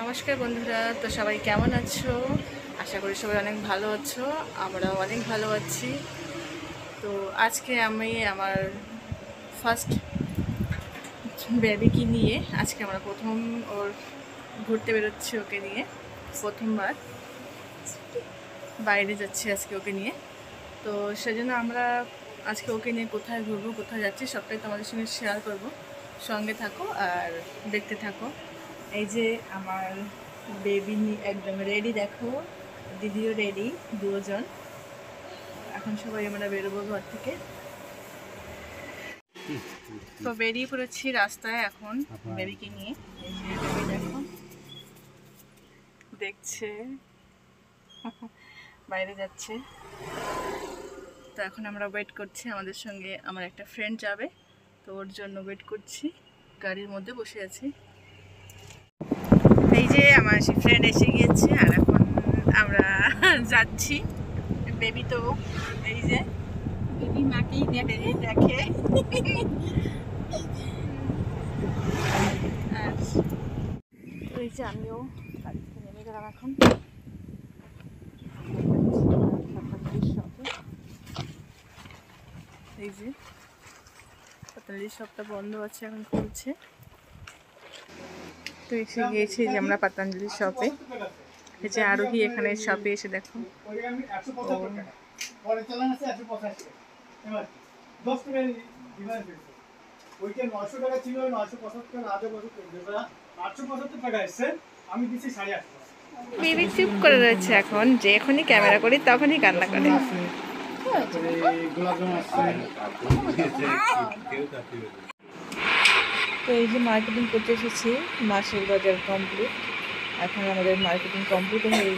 নমস্কার বন্ধুরা, তো সবাই কেমন আছো? আশা করি সবাই অনেক ভালো আছো, আমরাও অনেক ভালো আছি। তো আজকে আমি আমার ফার্স্ট বেবিকে নিয়ে আজকে আমরা প্রথম ওর ঘুরতে বেরোচ্ছি, ওকে নিয়ে প্রথমবার বাইরে যাচ্ছি আজকে ওকে নিয়ে। তো সেজন্য আমরা আজকে ওকে নিয়ে কোথায় ঘুরবো, কোথায় যাচ্ছি সবটাই তোমাদের সঙ্গে শেয়ার করব। সঙ্গে থাকো আর দেখতে থাকো। এই যে আমার বেবি একদম রেডি, দেখো দিদিও রেডি, দুজন। এখন সবাই আমরা বেরোবো ঘর থেকে। তো বেরিয়ে পড়েছি রাস্তায় এখন বেবিকে নিয়ে। এই যে বেবি দেখো দেখছে, বাইরে যাচ্ছে। তো এখন আমরা ওয়েট করছি, আমাদের সঙ্গে আমার একটা ফ্রেন্ড যাবে, তো ওর জন্য ওয়েট করছি, গাড়ির মধ্যে বসে আছি। এই যে আমার সেই ফ্রেন্ড এসে গিয়েছে আর এখন আমরা যাচ্ছি। বেবি তো এই যে বেবি মাকেই দেখে আর এই যে আমিও গাড়ি থেকে নেমে গেলাম এখন। এই যে পাতালি শপটা বন্ধ আছে, এখন খুলছে। তো এসে গিয়েছি যে আমরা পতঞ্জলি শপে। এই যে আরোহী এখানে শপে এসে দেখো বেবি চুপ করে রয়েছে এখন, যে এখনই ক্যামেরা করি তখনই কান্না করে। তো এই যে মার্কেটিং করতে এসেছি, মাসের বাজার কমপ্লিট। এখন আমাদের মার্কেটিং কমপ্লিট হয়ে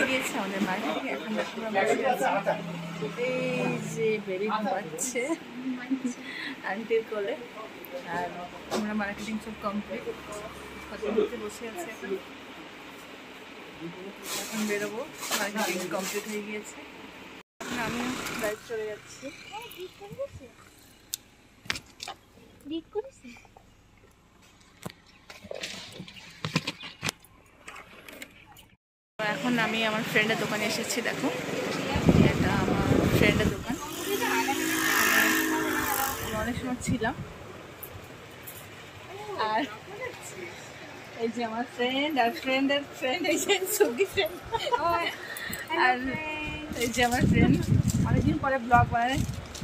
গিয়েছে আমাদের মার্কেটিং। এখন এই যে বেবি ঘুমাচ্ছে আন্টির কোলে, আর আমরা মার্কেটিং সব কমপ্লিট বসে আছি। এখন বেরোবো, মার্কেটিং কমপ্লিট হয়ে গিয়েছে। আমি বাইক চলে যাচ্ছি। এখন আমি আমার ফ্রেন্ডের দোকানে এসেছি, দেখো এটা আমার ফ্রেন্ডের দোকান। অনেক সময় ছিলাম আর এই যে আমার ফ্রেন্ড আর ফ্রেন্ডের ফ্রেন্ড, এই যে সুগি ফ্রেন্ড, আর এই যে আমার ফ্রেন্ড অনেকদিন পরে ব্লগ বানাই,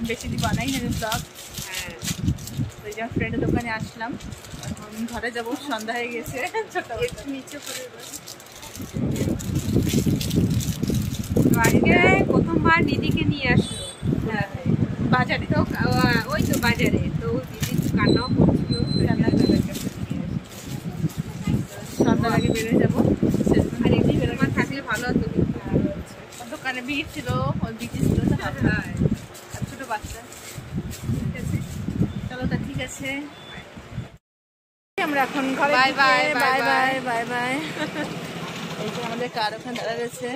বেশি দিন বানাই না ব্লগ। তো এই যে আমার ফ্রেন্ডের দোকানে আসলাম, এখন ঘরে যাবো, সন্ধ্যা হয়ে গেছে। ছোট নিচে করে আজকে প্রথমবার দিদিকে নিয়ে আসলো বাজারে, তো ওই তো বাজারে, তো দিদি কান্নাও করছিল, রান্না করে সন্ধ্যার আগে বেরোয় যাবো। আর এমনি বেরোবার থাকলে ভালো হতো, কিন্তু দোকানে ভিড় ছিল, ওই বিক্রি ছিল তো, আর ছোটো বাচ্চা। ঠিক আছে, চলো তা ঠিক আছে, আমরা এখন ঘরে। Bye bye bye bye bye bye. এই যে আমাদের কার ওখানে দাঁড়া রয়েছে,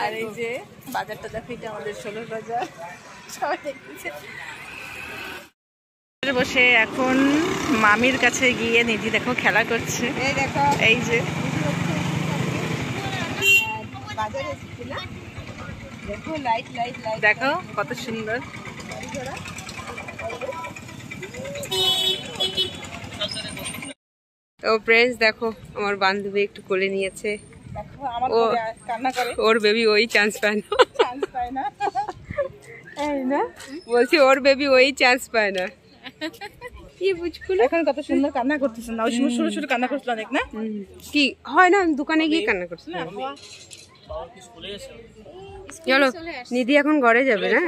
আর এই যে বাজারটা দেখো, এটা আমাদের ষোলোর বাজার, সবাই দেখতেছে। বসে এখন মামির কাছে গিয়ে নিধি দেখো খেলা করছে। এই দেখো, এই যে বাজারে এসেছি না, দেখো লাইট লাইট লাইট, দেখো কত সুন্দর। ও প্রেস দেখো, আমার বান্ধবী একটু কোলে নিয়েছে, ওর বেবি ওই চান্স পায় না, না বলছি ওর বেবি ওই চান্স পায় না। কি বুঝকুল এখন কত সুন্দর কান্না করতেছে না, ওই সময় ছোট ছোট কান্না করছিল অনেক না, কি হয় না, দোকানে গিয়ে কান্না করছে। চলো নিধি এখন ঘরে যাবে না,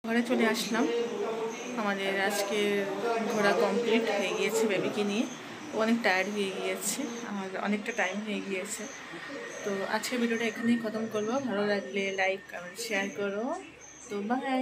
ঘরে চলে আসলাম। আমাদের আজকে ঘোরা কমপ্লিট হয়ে গিয়েছে বেবিকে নিয়ে। অনেক টায়ার্ড হয়ে গিয়েছে, আমার অনেকটা টাইম হয়ে গিয়েছে। তো আজকের ভিডিওটা এখানেই খতম করবো। ভালো লাগলে লাইক কমেন্ট শেয়ার করো। তো বাই।